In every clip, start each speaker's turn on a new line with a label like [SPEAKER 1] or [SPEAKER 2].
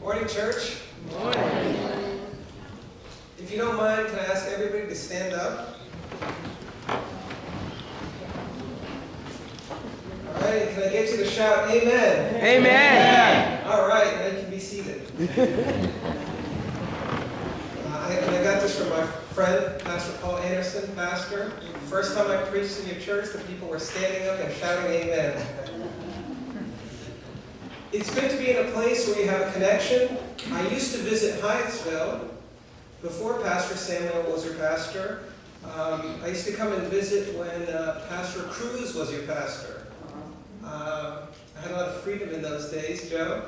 [SPEAKER 1] Morning, church.
[SPEAKER 2] Morning.
[SPEAKER 1] If you don't mind, can I ask everybody to stand up? All right, can I get you to shout amen?
[SPEAKER 2] Amen.
[SPEAKER 1] All right, now you can be seated. I got this from my friend, Pastor Paul Anderson, pastor. First time I preached in your church, the people were standing up and shouting amen. It's good to be in a place where you have a connection. I used to visit Hyattsville before Pastor Samuel was your pastor. I used to come and visit when Pastor Cruz was your pastor. I had a lot of freedom in those days, Joe.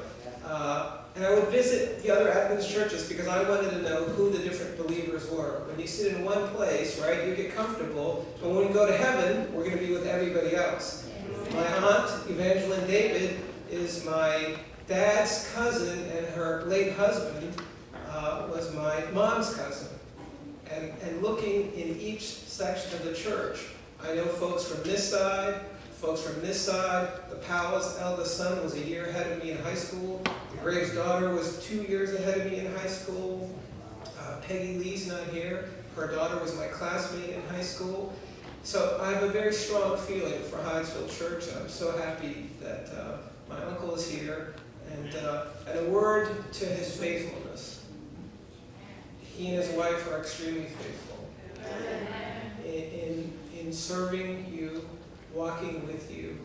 [SPEAKER 1] And I would visit the other Adventist churches because I wanted to know who the different believers were. When you sit in one place, right, you get comfortable. But when we go to heaven, we're going to be with everybody else. My aunt, Evangeline David, is my dad's cousin, and her late husband was my mom's cousin. And looking in each section of the church, I know folks from this side, folks from this side. The Powell's eldest son was a year ahead of me in high school. The Graves' daughter was 2 years ahead of me in high school. Peggy Lee's not here. Her daughter was my classmate in high school. So I have a very strong feeling for Hyattsville Church, and I'm so happy that my uncle is here. And a word to his faithfulness. He and his wife are extremely faithful in serving you, walking with you,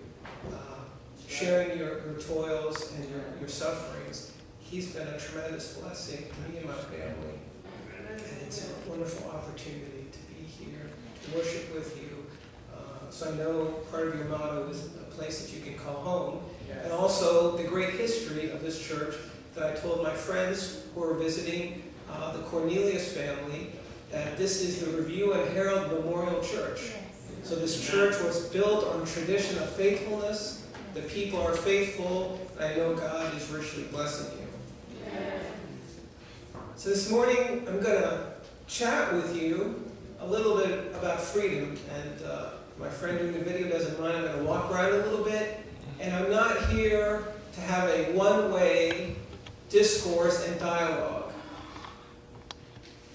[SPEAKER 1] sharing your toils and your sufferings. He's been a tremendous blessing to me and my family. And it's a wonderful opportunity to be here, to worship with you. So I know part of your motto is a place that you can call home. And also the great history of this church that I told my friends who were visiting the Cornelius family, that this is the Review and Herald Memorial Church. So this church was built on tradition of faithfulness. The people are faithful, and I know God is richly blessing you. So this morning, I'm going to chat with you a little bit about freedom. And my friend doing the video doesn't mind. I'm going to walk around a little bit. And I'm not here to have a one-way discourse and dialogue.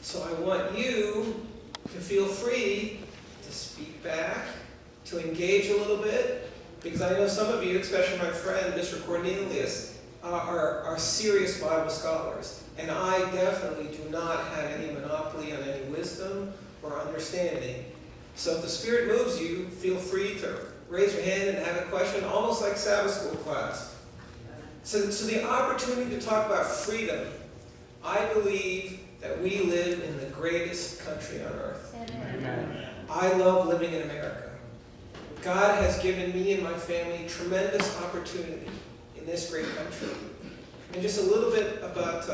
[SPEAKER 1] So I want you to feel free to speak back, to engage a little bit, because I know some of you, especially my friend, Mr. Cornelius, are serious Bible scholars. And I definitely do not have any monopoly on any wisdom or understanding. So if the Spirit moves you, feel free to raise your hand and have a question, almost like Sabbath school class. So the opportunity to talk about freedom, I believe that we live in the greatest country on earth. Amen. I love living in America. God has given me and my family tremendous opportunity in this great country. And just a little bit about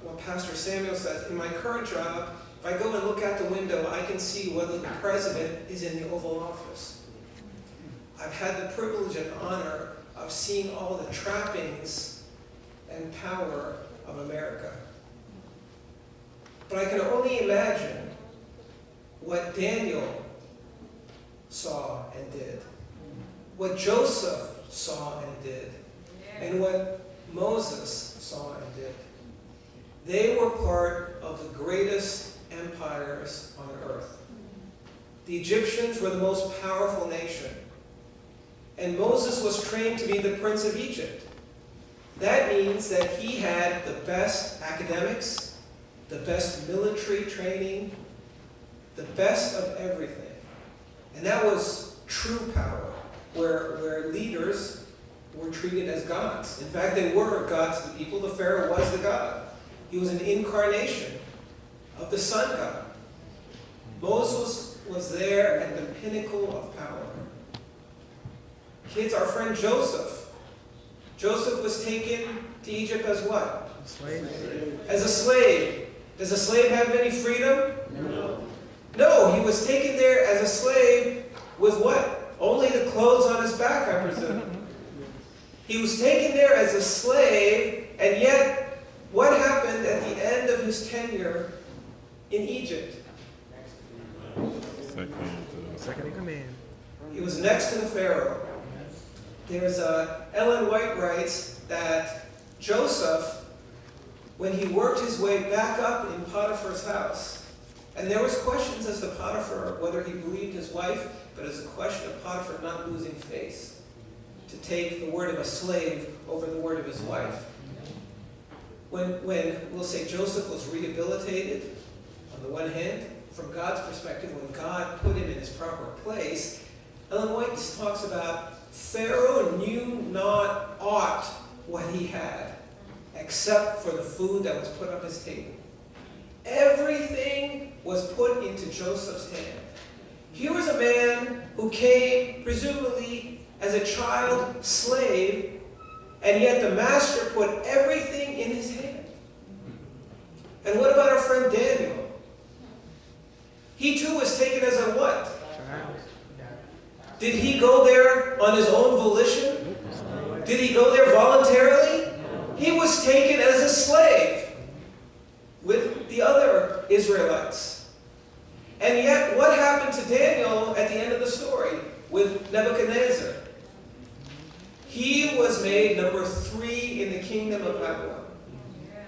[SPEAKER 1] what Pastor Samuel says. In my current job, if I go and look out the window, I can see whether the president is in the Oval Office. I've had the privilege and honor of seeing all the trappings and power of America. But I can only imagine what Daniel saw and did, what Joseph saw and did, and what Moses saw and did. They were part of the greatest empires on earth. The Egyptians were the most powerful nation. And Moses was trained to be the prince of Egypt. That means that he had the best academics, the best military training, the best of everything. And that was true power, where leaders were treated as gods. In fact, they were gods to the people. The Pharaoh was the god. He was an incarnation of the sun god. Moses was there at the pinnacle of power. Kids, our friend Joseph. Joseph was taken to Egypt as what?
[SPEAKER 2] Slave.
[SPEAKER 1] As a slave. Does a slave have any freedom?
[SPEAKER 2] No.
[SPEAKER 1] No, he was taken there as a slave with what? Only the clothes on his back, I presume. He was taken there as a slave, and yet, what happened at the end of his tenure in Egypt?
[SPEAKER 2] Second in command.
[SPEAKER 1] He was next to the Pharaoh. There's Ellen White writes that Joseph when he worked his way back up in Potiphar's house. And there was questions as to Potiphar, whether he believed his wife, but it was a question of Potiphar not losing faith, to take the word of a slave over the word of his wife. When we'll say Joseph was rehabilitated, on the one hand, from God's perspective, when God put him in his proper place, Ellen White talks about Pharaoh knew not aught what he had, except for the food that was put on his table. Everything was put into Joseph's hand. Here was a man who came, presumably, as a child slave, and yet the master put everything in his hand. And what about our friend Daniel? He too was taken as a what? Did he go there on his own volition? Did he go there voluntarily? He was taken as a slave with the other Israelites. And yet, what happened to Daniel at the end of the story with Nebuchadnezzar? He was made number 3 in the kingdom of Babylon.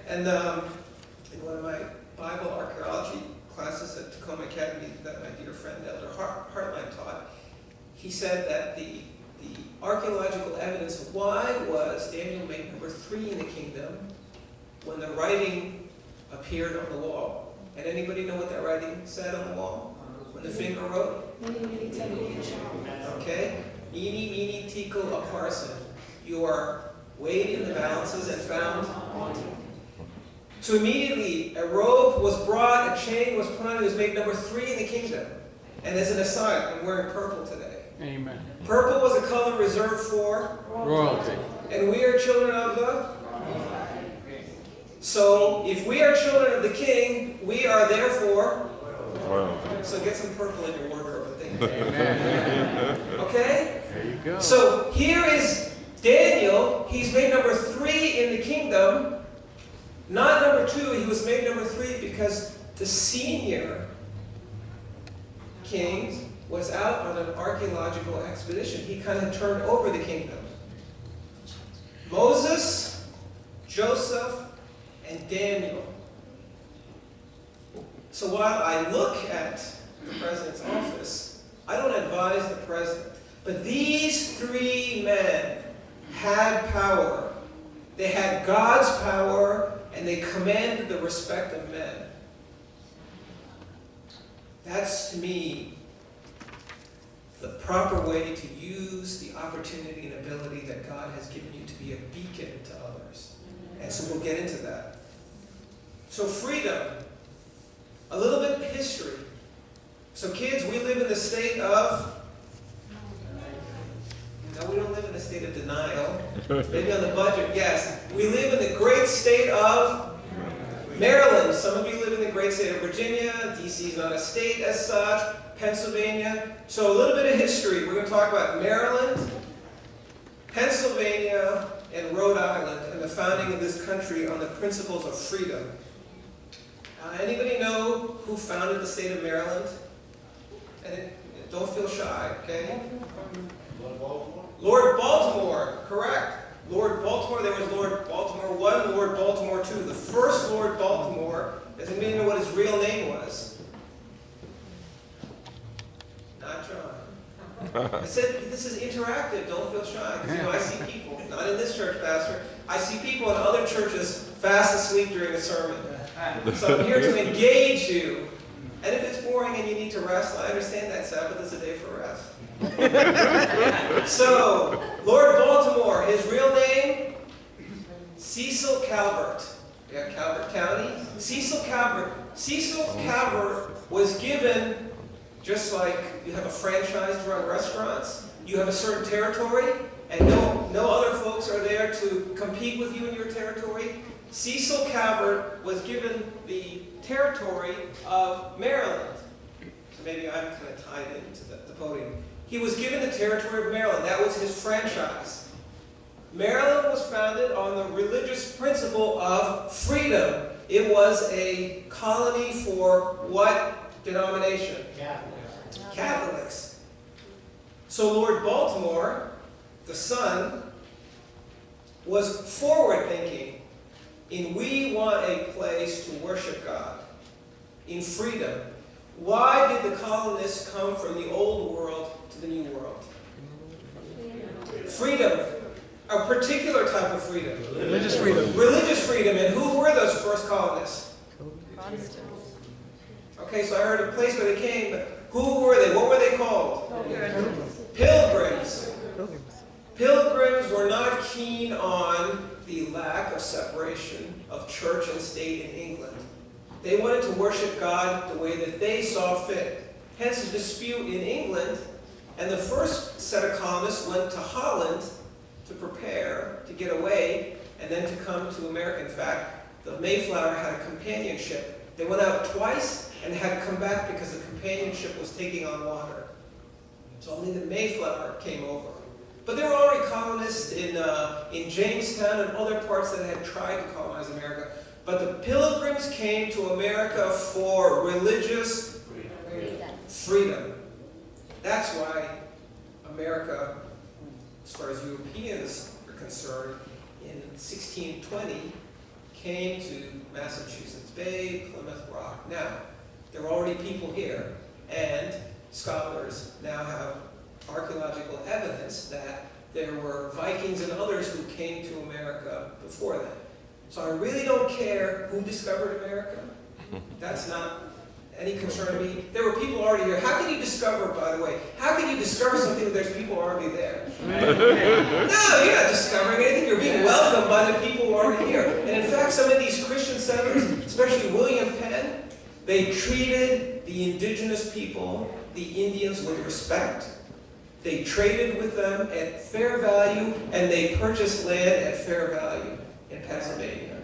[SPEAKER 1] And in one of my Bible archaeology classes at Tacoma Academy that my dear friend Elder Hartline taught, he said that the archaeological evidence of why was Daniel made number 3 in the kingdom when the writing appeared on the wall. And anybody know what that writing said on the wall? When the finger wrote? Okay? Eeny, meeny, tickle, upharsin. You are weighed in the balances and found wanting. So immediately a robe was brought, a chain was put on, it was made number 3 in the kingdom. And as an aside, I'm wearing purple today.
[SPEAKER 3] Amen.
[SPEAKER 1] Purple was a color reserved for
[SPEAKER 3] Royalty.
[SPEAKER 1] and we are children of the. So if we are children of the King, we are therefore. So get some purple in your wardrobe, I think.
[SPEAKER 3] Amen.
[SPEAKER 1] Okay?
[SPEAKER 3] There you go.
[SPEAKER 1] So here is Daniel. He's made number 3 in the kingdom. Not number 2. He was made number 3 because the senior king was out on an archaeological expedition. He kind of turned over the kingdom. Moses, Joseph, and Daniel. So while I look at the president's office, I don't advise the president. But these 3 men had power. They had God's power, and they commanded the respect of men. That's, to me, the proper way to use the opportunity and ability that God has given you to be a beacon to others. And so we'll get into that. So freedom, a little bit of history. So kids, we live in the state of, no, we don't live in a state of denial. Maybe on the budget, yes. We live in the great state of Maryland. Some of you live in the great state of Virginia. D.C. is not a state as such. Pennsylvania. So a little bit of history. We're going to talk about Maryland, Pennsylvania, and Rhode Island, and the founding of this country on the principles of freedom. Anybody know who founded the state of Maryland? And don't feel shy, okay? Lord Baltimore, correct. Lord Baltimore, there was Lord Baltimore 1, Lord Baltimore 2. The first Lord Baltimore, does anybody know what his real name was? Not John. I said, this is interactive, don't feel shy. Because I see people, not in this church, Pastor, I see people in other churches fast asleep during a sermon. So I'm here to engage you. And if it's boring and you need to rest, I understand that Sabbath is a day for rest. So, Lord Baltimore, his real name, Cecil Calvert. We have Calvert County. Cecil Calvert. Cecil Calvert was given, just like you have a franchise to run restaurants, you have a certain territory, and no other folks are there to compete with you in your territory. Cecil Calvert was given the territory of Maryland. So maybe I'm kind of tied into the podium. He was given the territory of Maryland. That was his franchise. Maryland was founded on the religious principle of freedom. It was a colony for what denomination? Catholics. So Lord Baltimore, the son, was forward-thinking. in we want a place to worship God, in freedom. Why did the colonists come from the old world to the new world? Freedom. A particular type of freedom.
[SPEAKER 2] Religious freedom.
[SPEAKER 1] Religious freedom. And who were those first colonists? Okay, so I heard a place where they came, but who were they? What were they called? Pilgrims. Pilgrims were not keen on the lack of separation of church and state in England. They wanted to worship God the way that they saw fit. Hence a dispute in England, and the first set of colonists went to Holland to prepare to get away and then to come to America. In fact, the Mayflower had a companionship. They went out twice and had to come back because the companionship was taking on water. So only the Mayflower came over. But there were already colonists in Jamestown and other parts that had tried to colonize America. But the Pilgrims came to America for religious freedom. That's why America, as far as Europeans are concerned, in 1620 came to Massachusetts Bay, Plymouth Rock. Now, there were already people here, and scholars now have archaeological evidence that there were Vikings and others who came to America before them. So I really don't care who discovered America. That's not any concern to me. There were people already here. How can you discover, by the way, how can you discover something if there's people already there? No, you're not discovering anything. You're being welcomed by the people who are already here. And in fact, some of these Christian settlers, especially William Penn, they treated the indigenous people, the Indians, with respect. They traded with them at fair value, and they purchased land at fair value in Pennsylvania.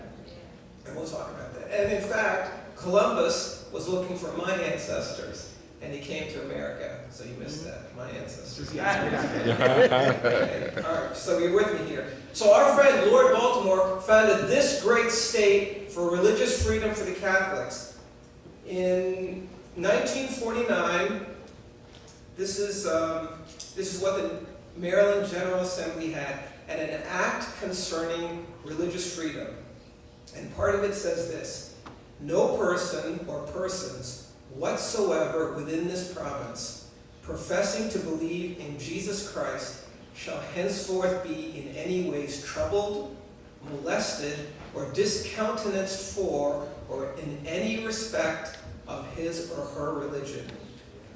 [SPEAKER 1] And we'll talk about that. And in fact, Columbus was looking for my ancestors, and he came to America. So you missed that, my ancestors. Okay. All right, so you're with me here. So our friend Lord Baltimore founded this great state for religious freedom for the Catholics. In 1949, this is what the Maryland General Assembly had, and an act concerning religious freedom. And part of it says this: no person or persons whatsoever within this province professing to believe in Jesus Christ shall henceforth be in any ways troubled, molested, or discountenanced for, or in any respect of his or her religion,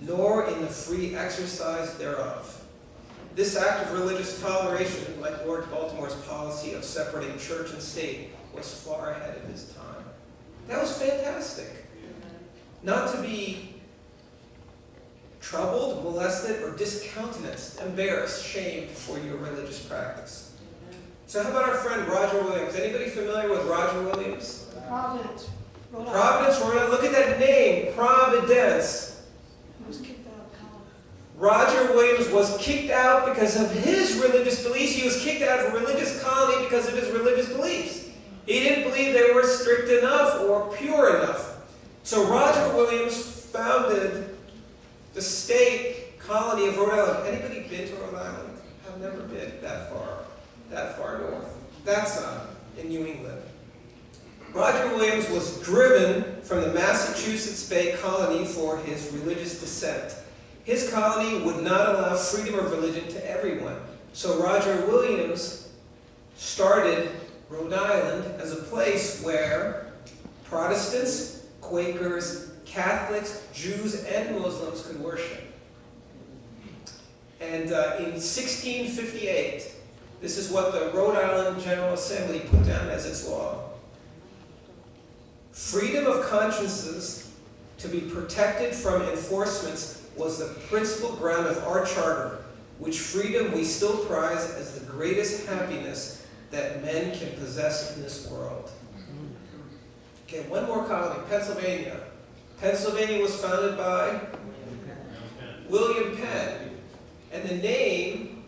[SPEAKER 1] nor in the free exercise thereof. This act of religious toleration, like Lord Baltimore's policy of separating church and state, was far ahead of his time. That was fantastic. Not to be troubled, molested, or discountenanced, embarrassed, shamed for your religious practice. So how about our friend Roger Williams? Anybody familiar with Roger Williams?
[SPEAKER 4] Providence.
[SPEAKER 1] Providence, Rhode Island. Look at that name, Providence.
[SPEAKER 4] He was kicked out of college.
[SPEAKER 1] Roger Williams was kicked out because of his religious beliefs. He was kicked out of a religious colony because of his religious beliefs. He didn't believe they were strict enough or pure enough. So Roger Williams founded the state colony of Rhode Island. Anybody been to Rhode Island? I've never been that far north. That's in New England. Roger Williams was driven from the Massachusetts Bay colony for his religious dissent. His colony would not allow freedom of religion to everyone. So Roger Williams started Rhode Island as a place where Protestants, Quakers, Catholics, Jews, and Muslims could worship. And in 1658, this is what the Rhode Island General Assembly put down as its law. Freedom of consciences to be protected from enforcements was the principal ground of our charter, which freedom we still prize as the greatest happiness that men can possess in this world. Okay, one more colony, Pennsylvania. Pennsylvania was founded by William Penn. And the name,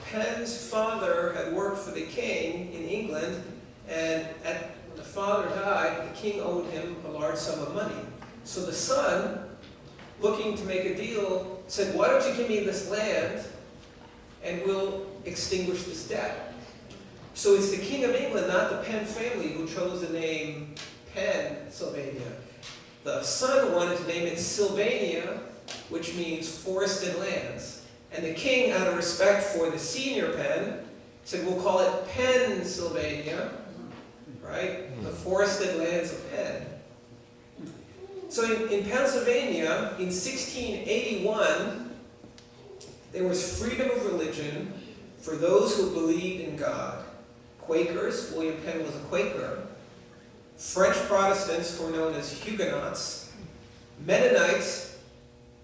[SPEAKER 1] Penn's father had worked for the king in England, and when the father died, the king owed him a large sum of money. So the son, looking to make a deal, said, why don't you give me this land and we'll extinguish this debt. So it's the King of England, not the Penn family, who chose the name Pennsylvania. The son wanted to name it Sylvania, which means forested lands. And the king, out of respect for the senior Penn, said, we'll call it Pennsylvania, right? The forested lands of Penn. So in Pennsylvania, in 1681, there was freedom of religion for those who believed in God. Quakers, William Penn was a Quaker. French Protestants, who were known as Huguenots. Mennonites,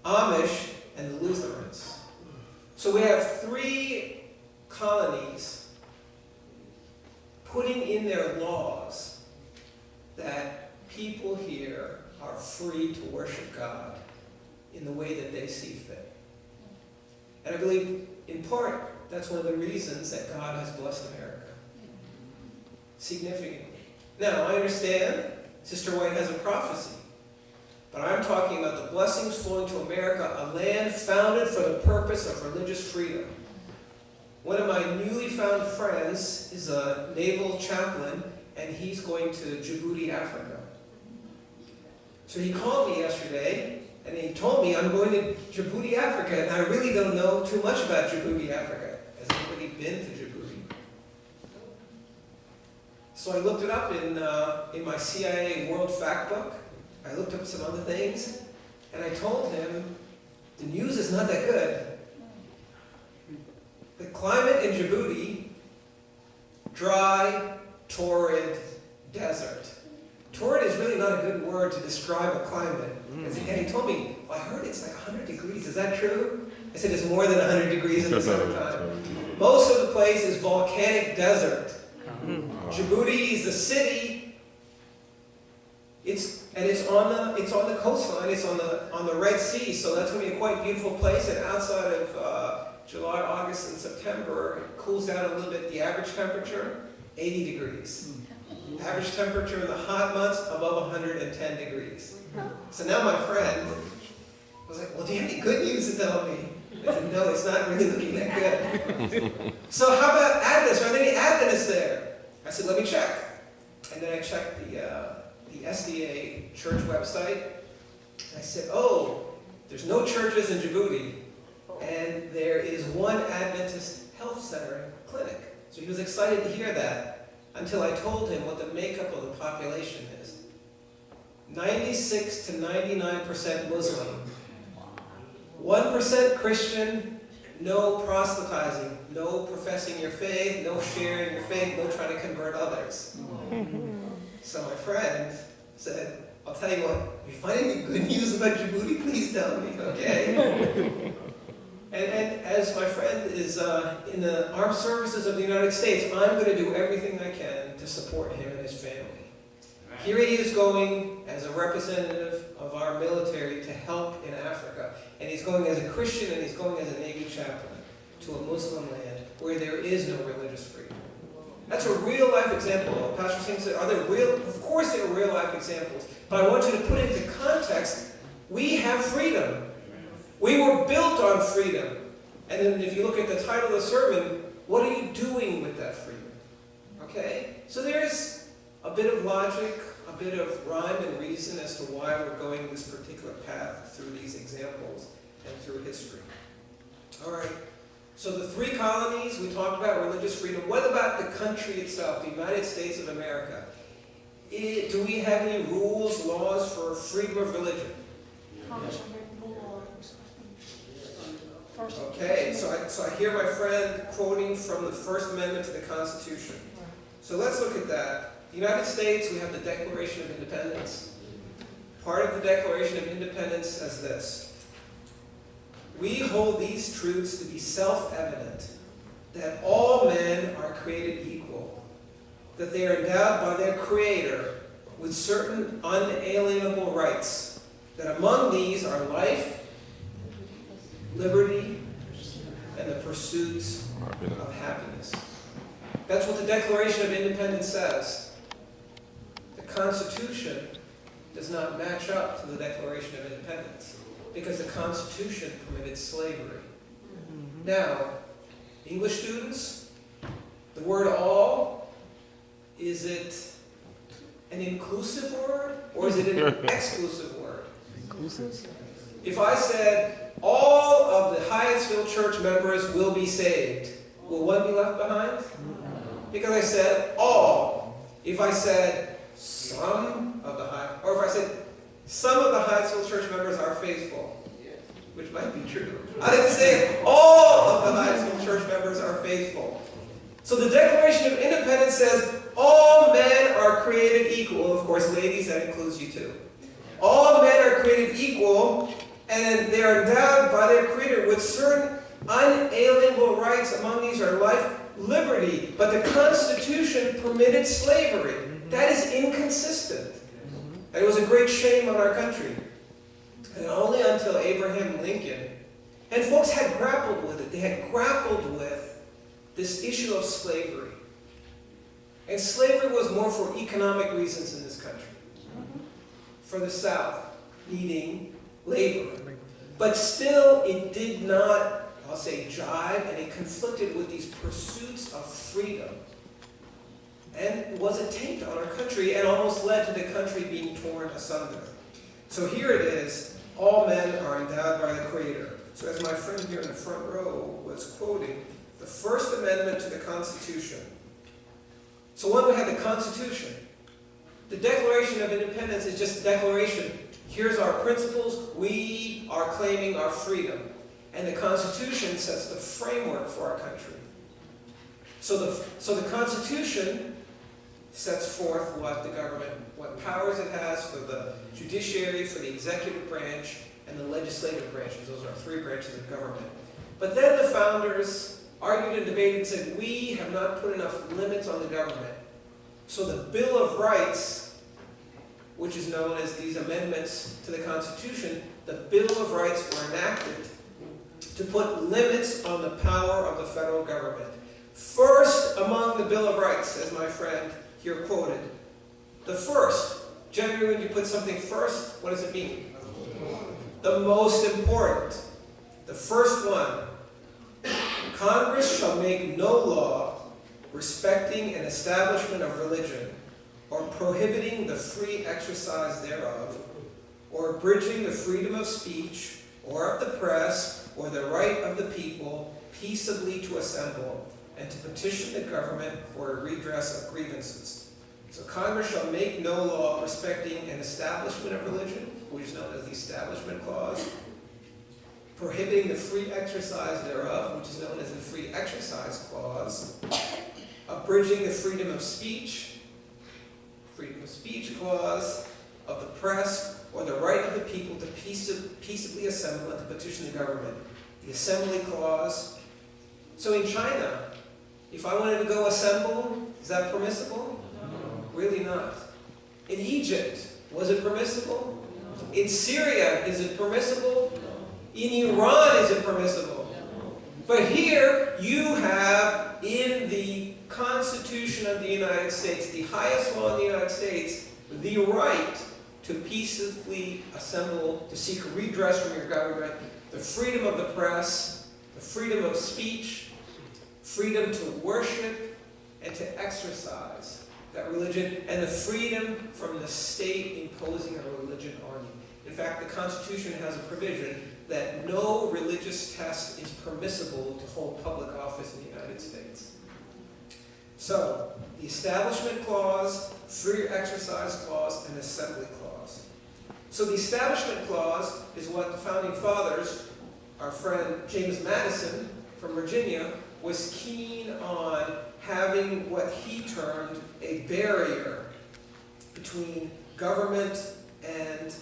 [SPEAKER 1] Amish, and the Lutherans. So we have 3 colonies putting in their laws that people here are free to worship God in the way that they see fit. And I believe, in part, that's one of the reasons that God has blessed America. Significantly. Now, I understand Sister White has a prophecy, but I'm talking about the blessings flowing to America, a land founded for the purpose of religious freedom. One of my newly found friends is a naval chaplain, and he's going to Djibouti, Africa. So he called me yesterday, and he told me I'm going to Djibouti, Africa, and I really don't know too much about Djibouti, Africa. Has anybody been to Djibouti? So I looked it up in my CIA World Fact Book. I looked up some other things, and I told him the news is not that good. The climate in Djibouti, dry, torrid, desert. Torrid is really not a good word to describe a climate. And he told me, well, I heard it's like 100 degrees. Is that true? I said, it's more than 100 degrees in the summertime. Most of the place is volcanic desert. Djibouti is the city. It's on the coastline. It's on the Red Sea, so that's going to be a quite beautiful place. And outside of July, August, and September, it cools down a little bit. The average temperature, 80 degrees. Average temperature in the hot months, above 110 degrees. So now my friend was like, well, do you have any good news to tell me? I said, no, it's not really looking that good. So how about Adventists? Are there any Adventists there? I said, let me check. And then I checked the SDA church website. And I said, oh, there's no churches in Djibouti. And there is one Adventist health center clinic. So he was excited to hear that until I told him what the makeup of the population is. 96 to 99% Muslim. 1% Christian, no proselytizing, no professing your faith, no sharing your faith, no trying to convert others. So my friend said, I'll tell you what, if you find any good news about Djibouti, please tell me, okay? And as my friend is in the armed services of the United States, I'm going to do everything I can to support him and his family. Here he is going as a representative of our military to help in Africa. And he's going as a Christian and he's going as a Navy chaplain to a Muslim land where there is no religious freedom. That's a real life example. Pastor Singh said, are there real? Of course there are real life examples. But I want you to put it into context. We have freedom. We were built on freedom. And then if you look at the title of the sermon, what are you doing with that freedom? Okay? So there's a bit of logic, a bit of rhyme and reason as to why we're going this particular path through these examples and through history. All right. So the 3 colonies, we talked about religious freedom. What about the country itself, the United States of America? Do we have any rules, laws for freedom of religion? Okay, so I hear my friend quoting from the First Amendment to the Constitution. So let's look at that. The United States, we have the Declaration of Independence. Part of the Declaration of Independence says this: we hold these truths to be self-evident, that all men are created equal, that they are endowed by their Creator with certain unalienable rights, that among these are life, liberty, and the pursuits of happiness. That's what the Declaration of Independence says. The Constitution does not match up to the Declaration of Independence because the Constitution permitted slavery. Now, English students, The word all, is it an inclusive word or is it an exclusive word?
[SPEAKER 2] Inclusive.
[SPEAKER 1] If I said all of the Hyattsville church members will be saved, will one be left behind? Because I said all. If I said some of the or if I said some of the Hyattsville church members are faithful, which might be true. I like to say all of the Hyattsville church members are faithful. So the Declaration of Independence says all men are created equal. Of course, ladies, that includes you too. All men are created equal, and they are endowed by their Creator with certain unalienable rights. Among these are life, liberty, but the Constitution permitted slavery. That is inconsistent. And it was a great shame on our country. And only until Abraham Lincoln, and folks had grappled with it, they had grappled with this issue of slavery. And slavery was more for economic reasons in this country. For the South, needing labor. But still, it did not, I'll say, jive, and it conflicted with these pursuits of freedom. And it was a taint on our country and almost led to the country being torn asunder. So here it is, all men are endowed by the Creator. So as my friend here in the front row was quoting, the First Amendment to the Constitution. So when we have the Constitution, the Declaration of Independence is just a declaration. Here's our principles. We are claiming our freedom. And the Constitution sets the framework for our country. So the Constitution sets forth what the government, what powers it has for the judiciary, for the executive branch, and the legislative branches. Those are three branches of government. But then the founders argued and debated and said, we have not put enough limits on the government. So the Bill of Rights, which is known as these amendments to the Constitution, the Bill of Rights were enacted to put limits on the power of the federal government. First among the Bill of Rights, as my friend here quoted, the first. Generally, when you put something first, what does it mean? The most important. The first one. Congress shall make no law respecting an establishment of religion, or prohibiting the free exercise thereof, or abridging the freedom of speech, or of the press, or the right of the people peaceably to assemble, and to petition the government for a redress of grievances. So Congress shall make no law respecting an establishment of religion, which is known as the Establishment Clause, prohibiting the free exercise thereof, which is known as the Free Exercise Clause, abridging the freedom of speech clause, of the press, or the right of the people to peaceably assemble and to petition the government. The Assembly Clause. So in China, if I wanted to go assemble, is that permissible? No. Really not. In Egypt, was it permissible? No. In Syria, is it permissible? No. In Iran, is it permissible? No. But here, you have in the Constitution of the United States, the highest law in the United States, the right to peaceably assemble, to seek redress from your government, the freedom of the press, the freedom of speech, freedom to worship and to exercise that religion, and the freedom from the state imposing a religion on you. In fact, the Constitution has a provision that no religious test is permissible to hold public office in the United States. So, the Establishment Clause, Free Exercise Clause, and Assembly Clause. So the Establishment Clause is what the Founding Fathers, our friend James Madison from Virginia, was keen on having what he termed a barrier between government and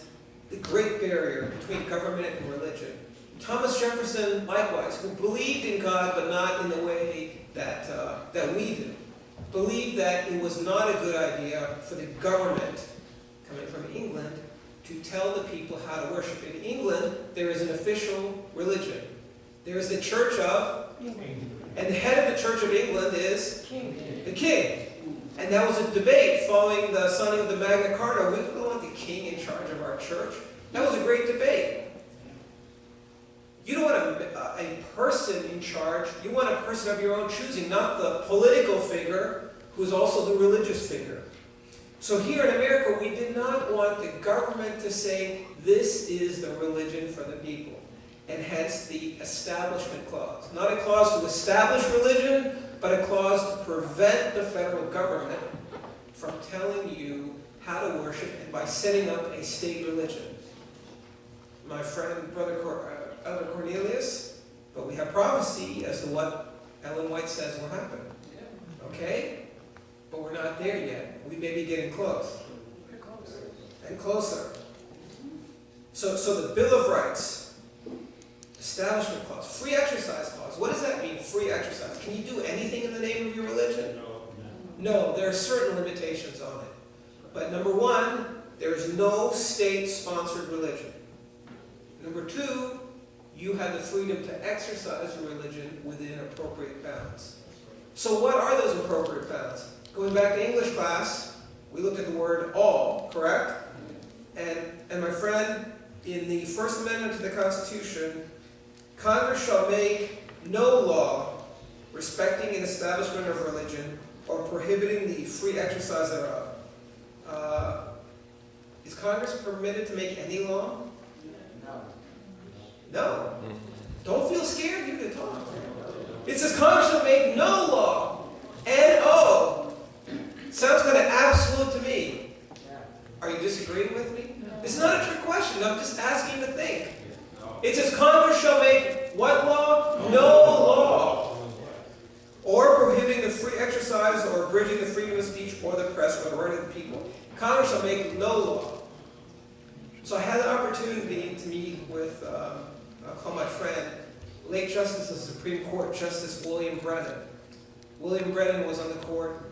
[SPEAKER 1] the great barrier between government and religion. Thomas Jefferson, likewise, who believed in God but not in the way that we do, believed that it was not a good idea for the government, coming from England, to tell the people how to worship. In England, there is an official religion. There is the Church of England. And the head of the Church of England is the King. And that was a debate following the signing of the Magna Carta. We don't want the King in charge of our church. That was a great debate. You don't want a person in charge. You want a person of your own choosing, not the political figure who's also the religious figure. So here in America, we did not want the government to say, this is the religion for the people. And hence the Establishment Clause. Not a clause to establish religion, but a clause to prevent the federal government from telling you how to worship and by setting up a state religion. My friend, Elder Cornelius, but we have prophecy as to what Ellen White says will happen. Okay? But we're not there yet. We may be getting close. And closer. So the Bill of Rights, Establishment Clause, Free Exercise Clause. What does that mean, free exercise? Can you do anything in the name of your religion? No, there are certain limitations on it. But number one, there is no state-sponsored religion. Number two, you have the freedom to exercise your religion within appropriate bounds. So what are those appropriate bounds? Going back to English class, we looked at the word all, correct? And my friend, in the First Amendment to the Constitution, Congress shall make no law respecting an establishment of religion or prohibiting the free exercise thereof. Is Congress permitted to make any law? No. Don't feel scared, you can talk. It says Congress shall make no law. N-O. Sounds kind of absolute to me. Are you disagreeing with me? It's not a trick question. I'm just asking you to think. It says Congress shall make what law? No law. Or prohibiting the free exercise or abridging the freedom of speech or the press or the right of the people. Congress shall make no law. So I had the opportunity to meet with, I'll call my friend, late Justice of the Supreme Court, Justice William Brennan. William Brennan was on the court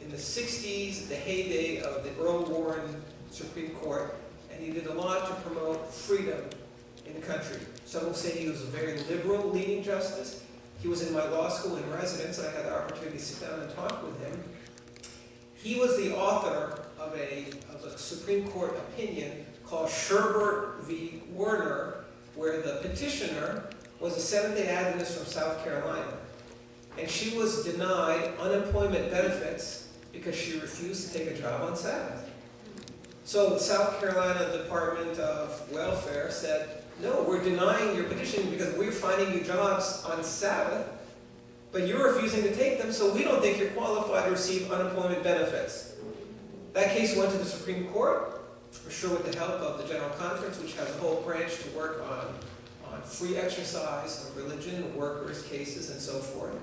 [SPEAKER 1] in the 60s, the heyday of the Earl Warren Supreme Court, and he did a lot to promote freedom in the country. Some will say he was a very liberal leading justice. He was in my law school in residence, and I had the opportunity to sit down and talk with him. He was the author of a Supreme Court opinion called Sherbert v. Werner, where the petitioner was a Seventh-day Adventist from South Carolina. And she was denied unemployment benefits because she refused to take a job on Sabbath. So the South Carolina Department of Welfare said, no, we're denying your petition because we're finding you jobs on Sabbath, but you're refusing to take them, so we don't think you're qualified to receive unemployment benefits. That case went to the Supreme Court, for sure with the help of the General Conference, which has a whole branch to work on free exercise of religion, workers' cases, and so forth.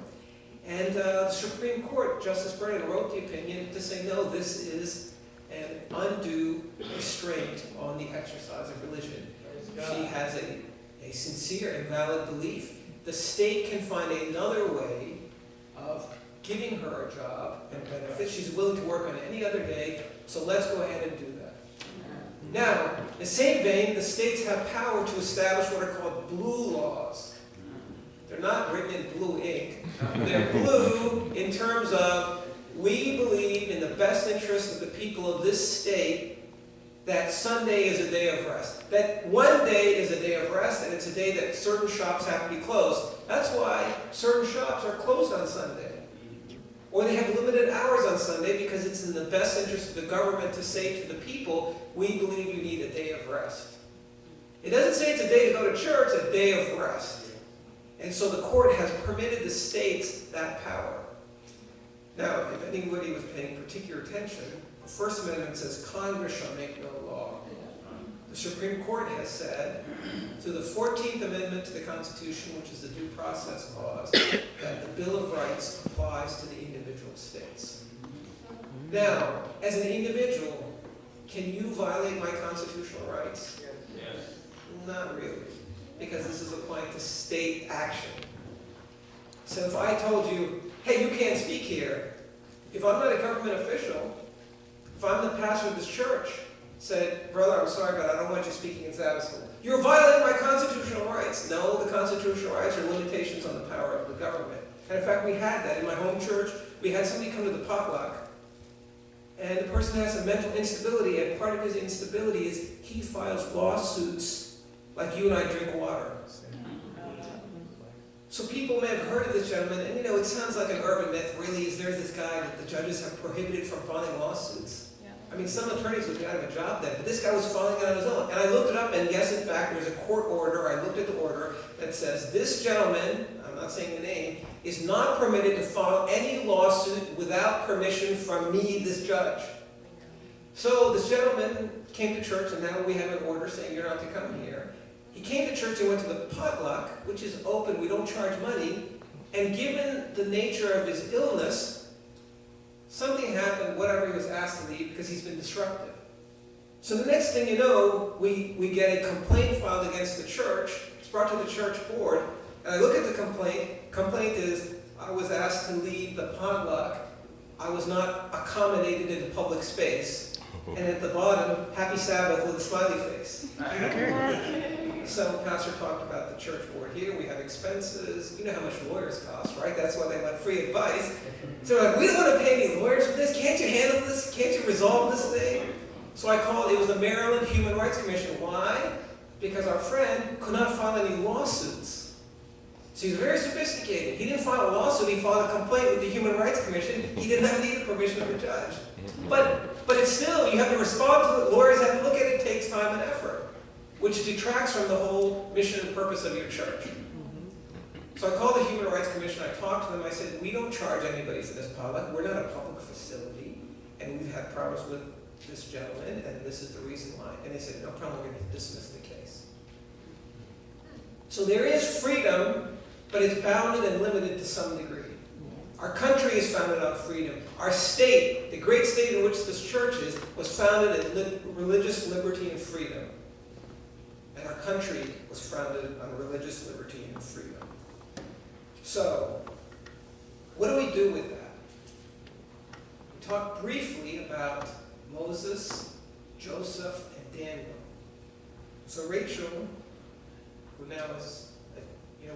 [SPEAKER 1] And the Supreme Court, Justice Brennan wrote the opinion to say, no, this is an undue restraint on the exercise of religion. She has a sincere and valid belief. The state can find another way of giving her a job and benefits. She's willing to work on any other day, so let's go ahead and do that. Now, in the same vein, the states have power to establish what are called blue laws. They're not written in blue ink. They're blue in terms of, we believe in the best interest of the people of this state that Sunday is a day of rest. That one day is a day of rest, and it's a day that certain shops have to be closed. That's why certain shops are closed on Sunday. Or they have limited hours on Sunday because it's in the best interest of the government to say to the people, we believe you need a day of rest. It doesn't say it's a day to go to church, it's a day of rest. And so the court has permitted the states that power. Now, if anybody was paying particular attention, the First Amendment says Congress shall make no law. The Supreme Court has said, through the 14th Amendment to the Constitution, which is the Due Process Clause, that the Bill of Rights applies to the individual states. Now, as an individual, can you violate my constitutional rights?
[SPEAKER 3] Yes.
[SPEAKER 1] Not really, because this is applying to state action. So if I told you, hey, you can't speak here, if I'm not a government official, if I'm the pastor of this church, said, brother, I'm sorry, but I don't want you speaking in Sabbath school. You're violating my constitutional rights. No, the constitutional rights are limitations on the power of the government. And in fact, we had that in my home church. We had somebody come to the potluck, and the person has a mental instability, and part of his instability is he files lawsuits like you and I drink water. So people may have heard of this gentleman, and it sounds like an urban myth. Really, there's this guy that the judges have prohibited from filing lawsuits.
[SPEAKER 4] Yeah.
[SPEAKER 1] I mean, some attorneys would be out of a job then, but this guy was filing it on his own. And I looked it up, and yes, in fact, there's a court order. I looked at the order that says this gentleman, I'm not saying the name, is not permitted to file any lawsuit without permission from me, this judge. So this gentleman came to church, and now we have an order saying you're not to come here. He came to church and went to the potluck, which is open, we don't charge money, and given the nature of his illness, something happened, whatever, he was asked to leave because he's been disruptive. So the next thing you know, we get a complaint filed against the church. It's brought to the church board, and I look at the complaint. Complaint is, I was asked to leave the potluck. I was not accommodated in the public space. And at the bottom, Happy Sabbath with a smiley face. So Pastor talked about the church board here. We have expenses. You know how much lawyers cost, right? That's why they want free advice. So we're like, we don't want to pay any lawyers for this. Can't you handle this? Can't you resolve this thing? So I called, it was the Maryland Human Rights Commission. Why? Because our friend could not file any lawsuits. So he's very sophisticated. He didn't file a lawsuit, he filed a complaint with the Human Rights Commission. He did not need the permission of the judge. But it's still, you have to respond to it. Lawyers have to look at it. It takes time and effort, which detracts from the whole mission and purpose of your church. So I called the Human Rights Commission. I talked to them. I said, we don't charge anybody for this potluck. We're not a public facility, and we've had problems with this gentleman, and this is the reason why. And they said, no problem, we're going to dismiss the case. So there is freedom, but it's bounded and limited to some degree. Our country is founded on freedom. Our state, the great state in which this church is, was founded on religious liberty and freedom. And our country was founded on religious liberty and freedom. So, what do we do with that? We talked briefly about Moses, Joseph, and Daniel. So Rachel, who now is, we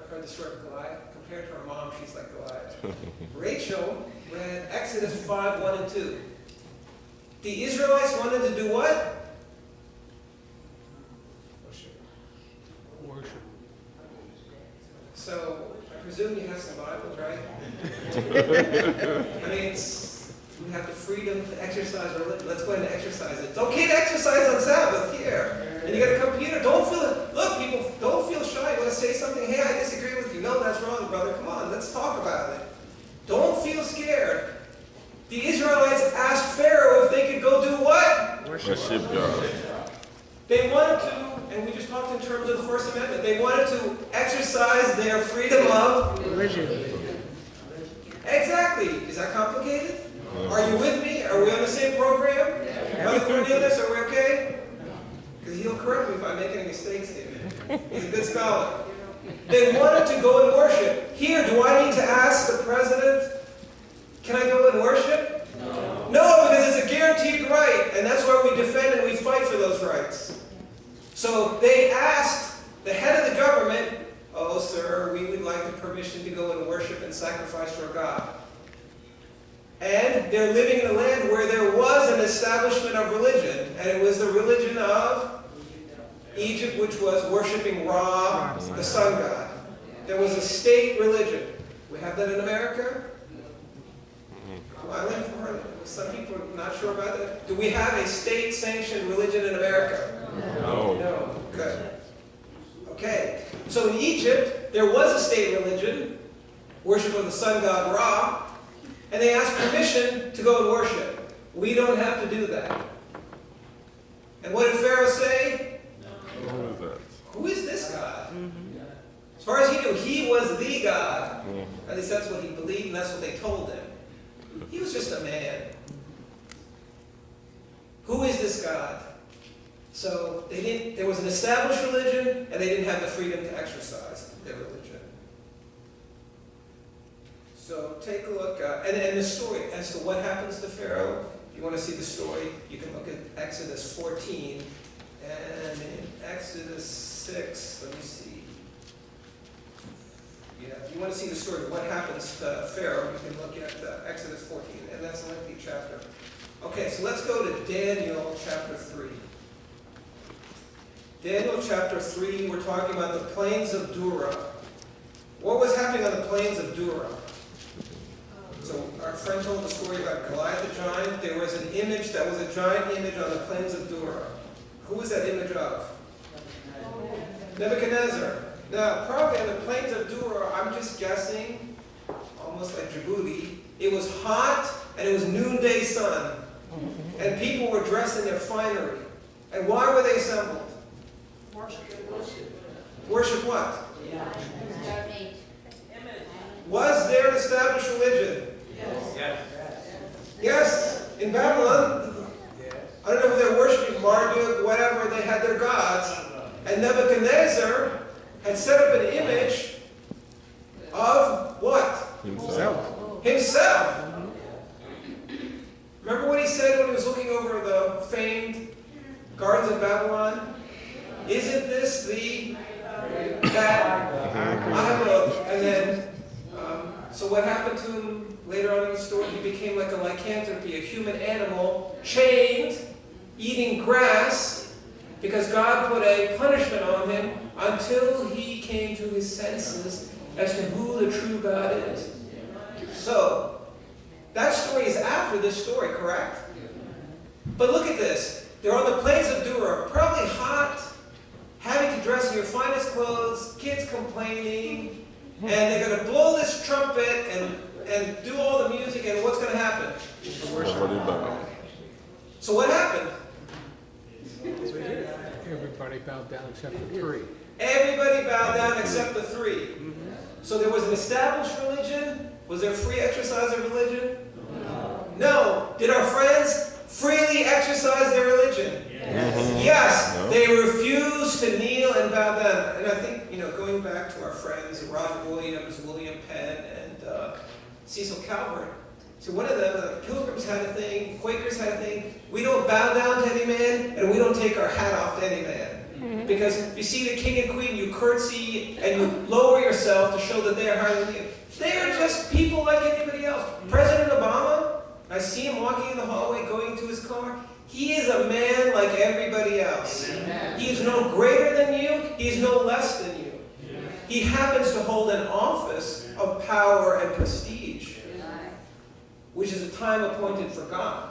[SPEAKER 1] heard the story of Goliath. Compared to her mom, she's like Goliath. Rachel read Exodus 5, 1 and 2. The Israelites wanted to do what?
[SPEAKER 2] Worship.
[SPEAKER 1] So, I presume you have some Bibles, right? I mean, we have the freedom to exercise religion. Let's go ahead and exercise it. It's okay to exercise on Sabbath here. And you got a computer. Look, people, don't feel shy. You want to say something? Hey, I disagree with you. No, that's wrong, brother. Come on, let's talk about it. Don't feel scared. The Israelites asked Pharaoh if they could go do what?
[SPEAKER 3] Worship God.
[SPEAKER 1] They wanted to, and we just talked in terms of the First Amendment, they wanted to exercise their freedom of
[SPEAKER 2] Religion.
[SPEAKER 1] Exactly. Is that complicated? Are you with me? Are we on the same program? Brother Cornelius, are we okay? Because he'll correct me if I make any mistakes here. He's a good scholar. They wanted to go and worship. Here, do I need to ask the president, can I go and worship? No, because it's a guaranteed right, and that's why we defend and we fight for those rights. So they asked the head of the government, oh, sir, we would like the permission to go and worship and sacrifice to our God. And they're living in a land where there was an establishment of religion, and it was the religion of Egypt, which was worshiping Ra, the sun god. There was a state religion. We have that in America? Well, I live for some people are not sure about that. Do we have a state-sanctioned religion in America?
[SPEAKER 3] No.
[SPEAKER 1] No. Good. Okay. So in Egypt, there was a state religion, worship of the sun god Ra, and they asked permission to go and worship. We don't have to do that. And what did Pharaoh say?
[SPEAKER 3] Who is that?
[SPEAKER 1] Who is this God? As far as he knew, he was the God. At least that's what he believed, and that's what they told him. He was just a man. Who is this God? So there was an established religion, and they didn't have the freedom to exercise their religion. So take a look, and the story as to what happens to Pharaoh. If you want to see the story, you can look at Exodus 14, and in Exodus 6, let me see. Yeah, if you want to see the story of what happens to Pharaoh, you can look at Exodus 14, and that's a lengthy chapter. Okay, so let's go to Daniel chapter 3. Daniel chapter 3, we're talking about the plains of Dura. What was happening on the plains of Dura? So our friend told the story about Goliath the giant. There was an image that was a giant image on the plains of Dura. Who was that image of? Nebuchadnezzar. Now, probably on the plains of Dura, I'm just guessing, almost like Djibouti, it was hot and it was noonday sun. And people were dressed in their finery. And why were they assembled? Worship what? Was there an established religion? Yes. In Babylon, I don't know if they're worshiping Marduk, whatever, they had their gods. And Nebuchadnezzar had set up an image of what? Himself. Remember what he said when he was looking over the famed gardens of Babylon? Isn't this that I have a, and then, so what happened to him later on in the story? He became like a lycanthropy, a human animal, chained, eating grass, because God put a punishment on him until he came to his senses as to who the true God is. So, that story is after this story, correct? But look at this. They're on the plains of Dura, probably hot, having to dress in your finest clothes, kids complaining, and they're going to blow this trumpet and do all the music, and what's going to happen? So what happened?
[SPEAKER 2] Everybody bowed down except for three.
[SPEAKER 1] Everybody bowed down except the three. So there was an established religion. Was there free exercise of religion? No. Did our friends freely exercise their religion? Yes.
[SPEAKER 3] No.
[SPEAKER 1] They refused to kneel and bow down. And I think, going back to our friends, Roger Williams, William Penn, and Cecil Calvert. So one of them, the Pilgrims had a thing, Quakers had a thing. We don't bow down to any man, and we don't take our hat off to any man. Because you see the king and queen, you curtsy, and you lower yourself to show that they are higher than you. They are just people like anybody else. President Obama, I see him walking in the hallway, going to his car. He is a man like everybody else. He is no greater than you. He is no less than you. He happens to hold an office of power and prestige, which is a time appointed for God.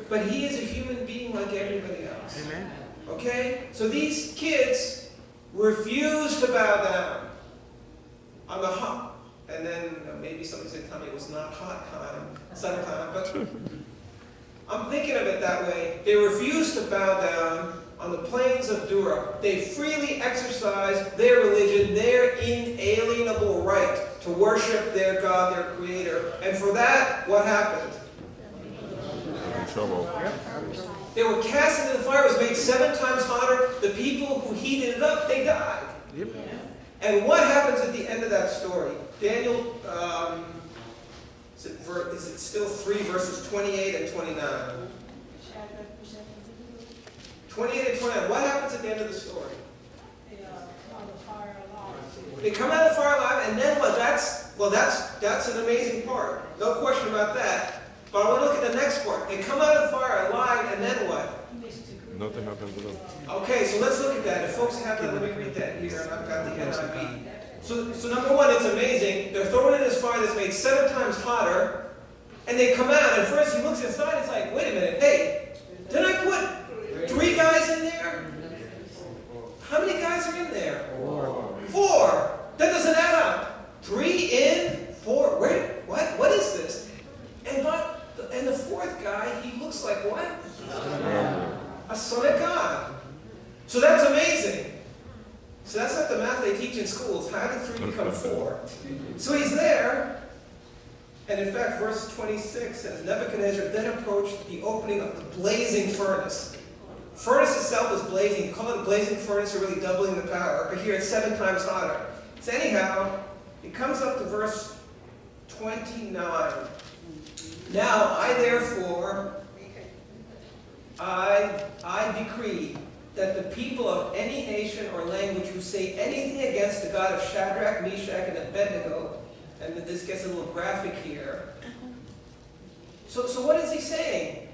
[SPEAKER 1] But he is a human being like everybody else. Okay? So these kids refused to bow down on the hot. And then maybe somebody said, tell me it was not hot time, sun time, but I'm thinking of it that way. They refused to bow down on the plains of Dura. They freely exercised their religion, their inalienable right to worship their God, their Creator. And for that, what happened?
[SPEAKER 3] Trouble.
[SPEAKER 1] They were cast into the fire. It was made 7 times hotter. The people who heated it up, they died. And what happens at the end of that story? Daniel, is it still 3 verses 28 and 29? 28 and 29. What happens at the end of the story? They come out of the fire alive, and then what? That's an amazing part. No question about that. But I want to look at the next part. They come out of the fire alive, and then what?
[SPEAKER 3] Nothing happened to them.
[SPEAKER 1] Okay, so let's look at that. If folks have that, let me read that here. And I've got the NIV. So number one, it's amazing. They're thrown in this fire that's made 7 times hotter, and they come out. And first he looks inside. It's like, wait a minute. Hey, didn't I put 3 guys in there? How many guys are in there? 4. That doesn't add up. 3 in, 4. Wait, what? What is this? And the 4th guy, he looks like what? A son of God. So that's amazing. So that's not the math they teach in schools. How did 3 become 4? So he's there. And in fact, verse 26 says, Nebuchadnezzar then approached the opening of the blazing furnace. Furnace itself is blazing. You call it a blazing furnace, you're really doubling the power. But here it's 7 times hotter. So anyhow, it comes up to verse 29. Now I therefore, I decree that the people of any nation or language who say anything against the God of Shadrach, Meshach, and Abednego, and this gets a little graphic here. So what is he saying?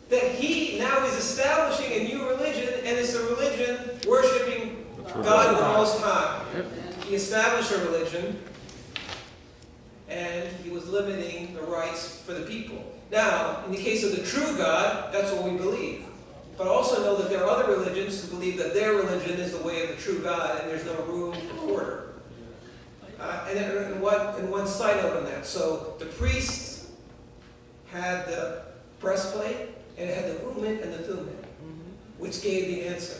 [SPEAKER 1] That he now is establishing a new religion, and it's a religion worshiping God the Most High. he established a religion, and he was limiting the rights for the people. Now, in the case of the true God, that's what we believe. But also know that there are other religions who believe that their religion is the way of the true God, and there's no room for quarter. And one side note on that. So the priests had the breastplate, and it had the Urim and the Thummim, which gave the answer.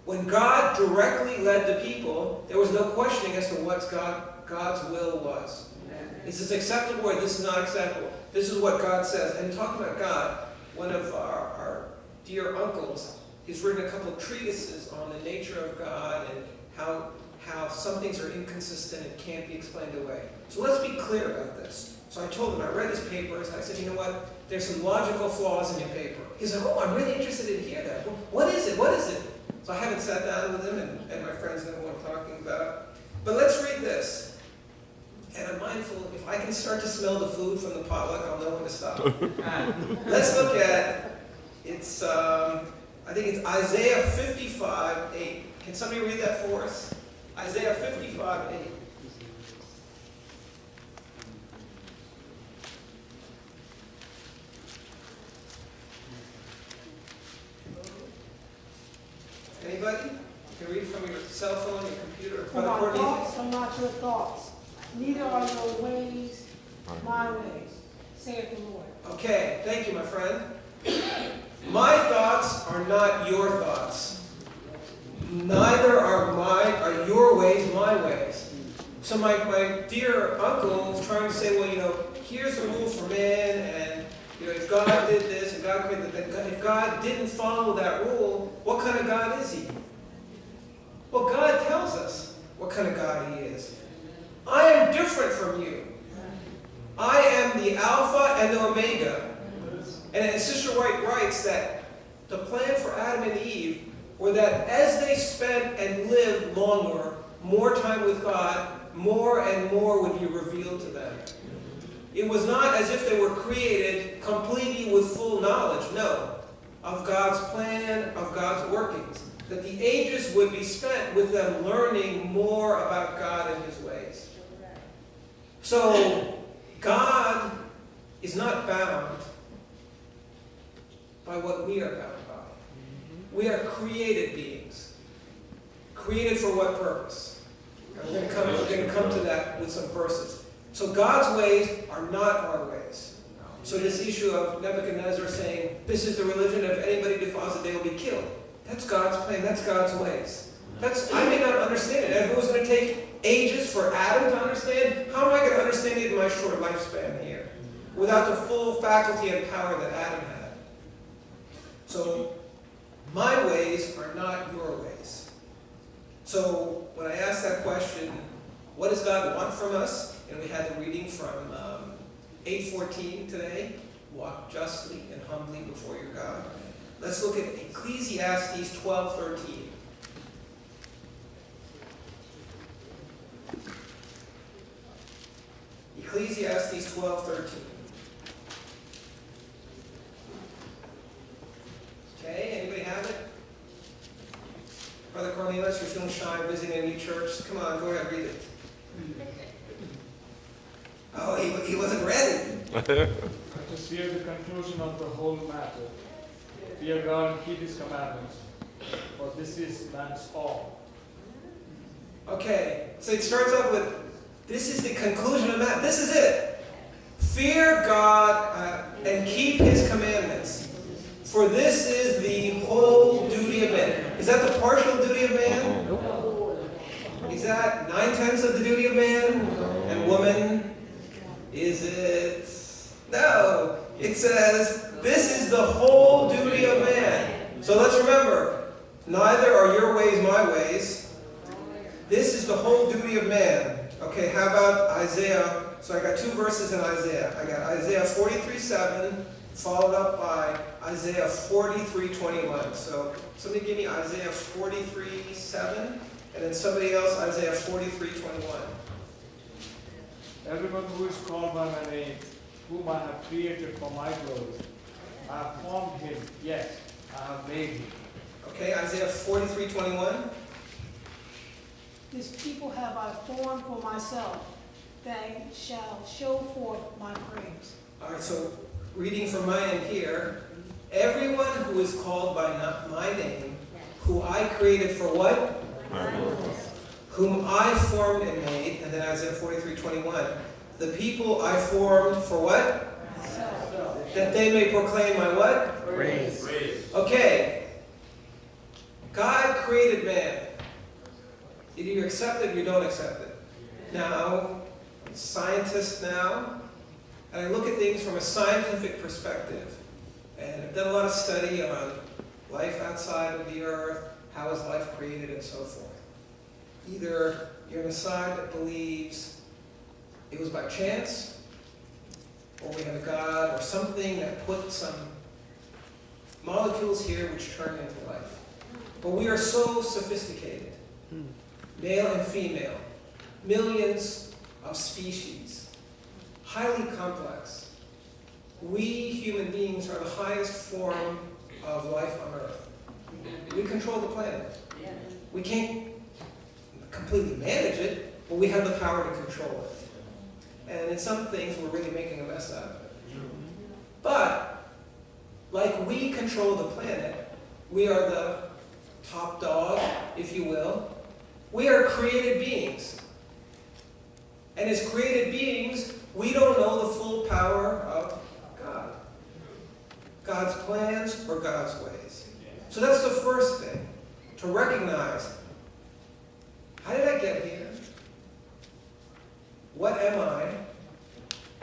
[SPEAKER 1] When God directly led the people, there was no questioning as to what God's will was. Is this acceptable or this is not acceptable? This is what God says. And talking about God, one of our dear uncles, he's written a couple of treatises on the nature of God and how some things are inconsistent and can't be explained away. So let's be clear about this. So I told him, I read his papers, and I said, you know what? There's some logical flaws in your paper. He said, oh, I'm really interested in hearing that. What is it? What is it? So I haven't sat down with him, and my friends know what I'm talking about. But let's read this. And I'm mindful, if I can start to smell the food from the potluck, I'll know when to stop. Let's look at, I think it's Isaiah 55:8. Can somebody read that for us? Isaiah 55:8. Anybody? You can read from your cell phone, your computer, or
[SPEAKER 4] For
[SPEAKER 1] Brother
[SPEAKER 4] my
[SPEAKER 1] Cornelius.
[SPEAKER 4] thoughts are not your thoughts, neither are your ways my ways, saith the Lord.
[SPEAKER 1] Okay, thank you, my friend. My thoughts are not your thoughts. Neither are your ways my ways. So my dear uncle was trying to say, well, here's the rule for man, and if God did this and God created that, if God didn't follow that rule, what kind of God is he? Well, God tells us what kind of God he is. I am different from you. I am the Alpha and the Omega. And Sister White writes that the plan for Adam and Eve were that as they spent and lived longer, more time with God, more and more would be revealed to them. It was not as if they were created completely with full knowledge, no, of God's plan, of God's workings. That the ages would be spent with them learning more about God and his ways. So, God is not bound by what we are bound by. We are created beings. Created for what purpose? And we're going to come to that with some verses. So God's ways are not our ways. So this issue of Nebuchadnezzar saying, this is the religion, if anybody defiles it, they will be killed. That's God's plan, that's God's ways. I may not understand it. If it was going to take ages for Adam to understand, how am I going to understand it in my short lifespan here? Without the full faculty and power that Adam had. So, my ways are not your ways. So, when I asked that question, what does God want from us? And we had the reading from 8:14 today. Walk justly and humbly before your God. Let's look at Ecclesiastes 12:13. Ecclesiastes 12:13. Okay, anybody have it? Brother Cornelius, you're feeling shy visiting a new church. Come on, go ahead, read it. Oh, he wasn't ready.
[SPEAKER 5] To see the conclusion of the whole matter. Fear God and keep his commandments, for this is man's all.
[SPEAKER 1] Okay, so it starts off with, this is the conclusion of that. This is it. Fear God and keep his commandments, for this is the whole duty of man. Is that the partial duty of man? Is that 9/10 of the duty of man and woman? Is it? No. It says, this is the whole duty of man. So let's remember, neither are your ways my ways. This is the whole duty of man. Okay, how about Isaiah? So I got two verses in Isaiah. I got Isaiah 43:7, followed up by Isaiah 43:21. So somebody give me Isaiah 43:7, and then somebody else Isaiah 43:21.
[SPEAKER 5] Everyone who is called by my name, whom I have created for my glory, I have formed him, yes, I have made him.
[SPEAKER 1] Okay, Isaiah 43:21.
[SPEAKER 4] This people have I formed for myself, they shall show forth my praise.
[SPEAKER 1] All right, so reading from my end here, everyone who is called by not my name, who I created for what? Whom I formed and made, and then Isaiah 43:21. The people I formed for what? That they may proclaim my what?
[SPEAKER 2] Praise.
[SPEAKER 1] Okay. God created man. Either you accept it or you don't accept it. Now, I'm a scientist now, and I look at things from a scientific perspective. And I've done a lot of study on life outside of the earth, how is life created, and so forth. Either you're on a side that believes it was by chance, or we have a God or something that put some molecules here which turn into life. But we are so sophisticated, male and female, millions of species, highly complex. We human beings are the highest form of life on Earth. We control the planet. We can't completely manage it, but we have the power to control it. And in some things, we're really making a mess out of it. But, like we control the planet, we are the top dog, if you will. We are created beings. And as created beings, we don't know the full power of God. God's plans or God's ways. So that's the first thing, to recognize, how did I get here? What am I?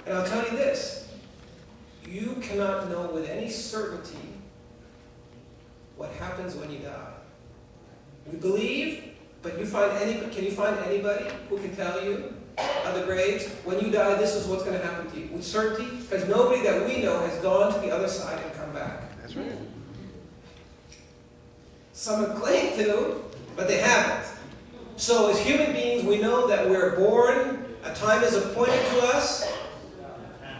[SPEAKER 1] And I'll tell you this, you cannot know with any certainty what happens when you die. We believe, but can you find anybody who can tell you on the graves, when you die, this is what's going to happen to you? With certainty? Because nobody that we know has gone to the other side and come back.
[SPEAKER 2] That's right.
[SPEAKER 1] Some have claimed to, but they haven't. So as human beings, we know that we're born, a time is appointed to us.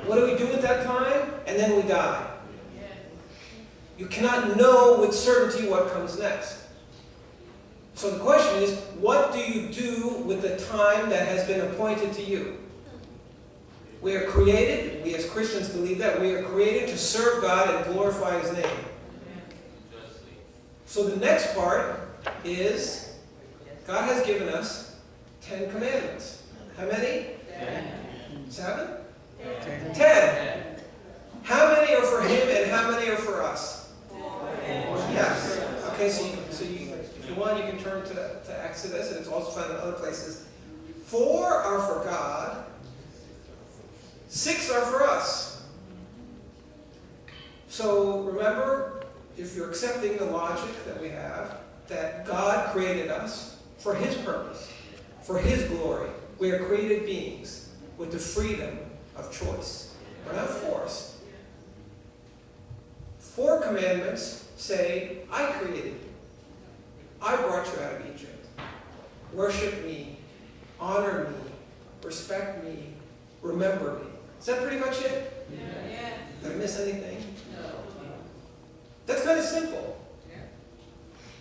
[SPEAKER 1] What do we do at that time? And then we die. You cannot know with certainty what comes next. So the question is, what do you do with the time that has been appointed to you? We are created, we as Christians believe that, we are created to serve God and glorify His name. So the next part is, God has given us 10 commandments. How many? 7? 10. How many are for Him and how many are for us? Yes. Okay, so if you want, you can turn to Exodus, and it's also found in other places. 4 are for God. 6 are for us. So remember, if you're accepting the logic that we have, that God created us for His purpose, for His glory. We are created beings with the freedom of choice. We're not forced. 4 commandments say, I created you. I brought you out of Egypt. Worship me, honor me, respect me, remember me. Is that pretty much it? Yeah. Did I miss anything? No. That's kind of simple.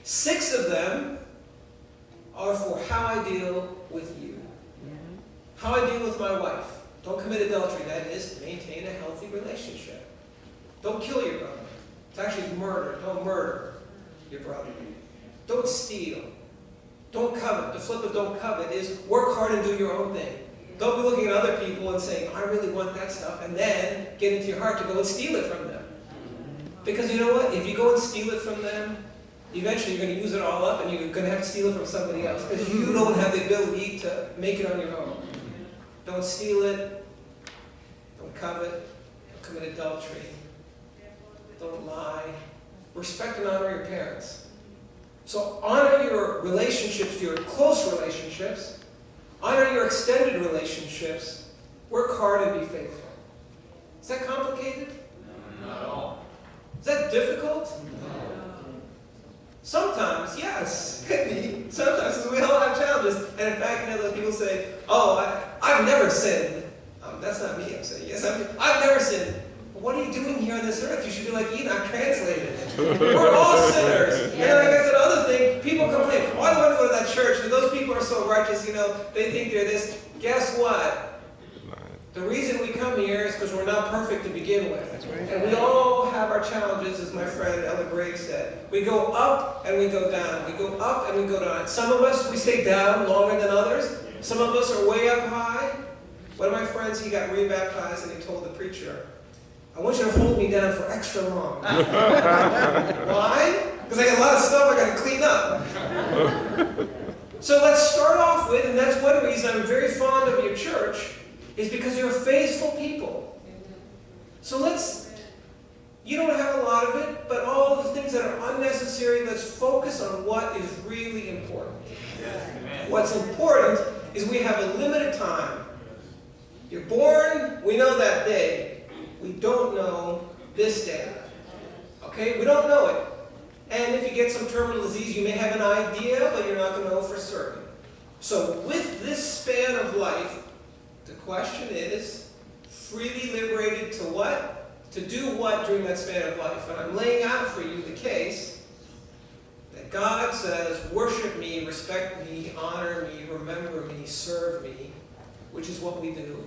[SPEAKER 1] 6 of them are for how I deal with you. How I deal with my wife. Don't commit adultery. That is, maintain a healthy relationship. Don't kill your brother. It's actually murder. Don't murder your brother. Don't steal. Don't covet. The flip of don't covet is work hard and do your own thing. Don't be looking at other people and saying, I really want that stuff, and then get into your heart to go and steal it from them. Because you know what? If you go and steal it from them, eventually you're going to use it all up and you're going to have to steal it from somebody else because you don't have the ability to make it on your own. Don't steal it. Don't covet. Don't commit adultery. Don't lie. Respect and honor your parents. So honor your relationships, your close relationships. Honor your extended relationships. Work hard and be faithful. Is that complicated?
[SPEAKER 5] No, not at all.
[SPEAKER 1] Is that difficult? Sometimes, yes, could be. Sometimes, because we all have challenges. And in fact, those people say, oh, I've never sinned. That's not me, I'm saying. Yes, I've never sinned. What are you doing here on this earth? You should be like Enoch, translated. We're all sinners. And like I said, other thing, people complain, why do I want to go to that church? And those people are so righteous, they think they're this. Guess what? The reason we come here is because we're not perfect to begin with. And we all have our challenges, as my friend Ella Gray said. We go up and we go down. We go up and we go down. Some of us, we stay down longer than others. Some of us are way up high. One of my friends, he got rebaptized and he told the preacher, I want you to hold me down for extra long. Why? Because I got a lot of stuff I got to clean up. So let's start off with, and that's one reason I'm very fond of your church, is because you're faithful people. So you don't have a lot of it, but all the things that are unnecessary, let's focus on what is really important. What's important is we have a limited time. You're born, we know that day. We don't know this day. Okay? We don't know it. And if you get some terminal disease, you may have an idea, but you're not going to know for certain. So with this span of life, the question is, freely liberated to what? To do what during that span of life? And I'm laying out for you the case that God says, worship me, respect me, honor me, remember me, serve me, which is what we do.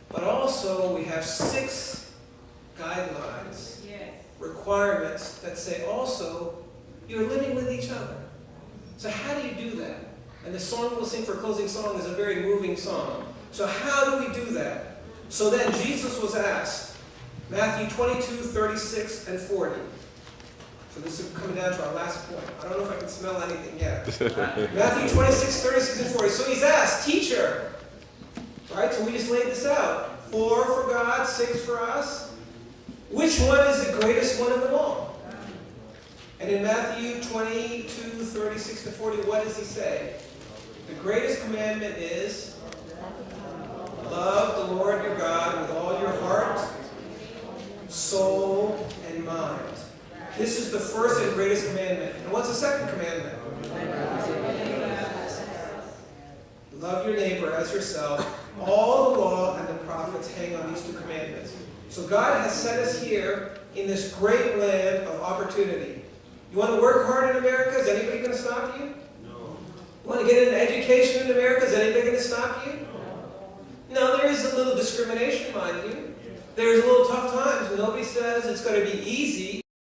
[SPEAKER 1] But also, we have 6 guidelines, requirements that say also, you're living with each other. So how do you do that? And the song we'll sing for closing song is a very moving song. So how do we do that? So then Jesus was asked, Matthew 22:36 and 40. So this is coming down to our last point. I don't know if I can smell anything yet. Matthew 26:36 and 40. So he's asked, teacher, right? So we just laid this out. 4 for God, 6 for us. Which one is the greatest one of them all? And in Matthew 22:36 to 40, what does he say? The greatest commandment is, love the Lord your God with all your heart, soul, and mind. This is the first and greatest commandment. And what's the second commandment? Love your neighbor as yourself. All the law and the prophets hang on these 2 commandments. So God has set us here in this great land of opportunity. You want to work hard in America? Is anybody going to stop you? No. You want to get an education in America? Is anybody going to stop you? No, there is a little discrimination, mind you. There's a little tough times. Nobody says it's going to be easy.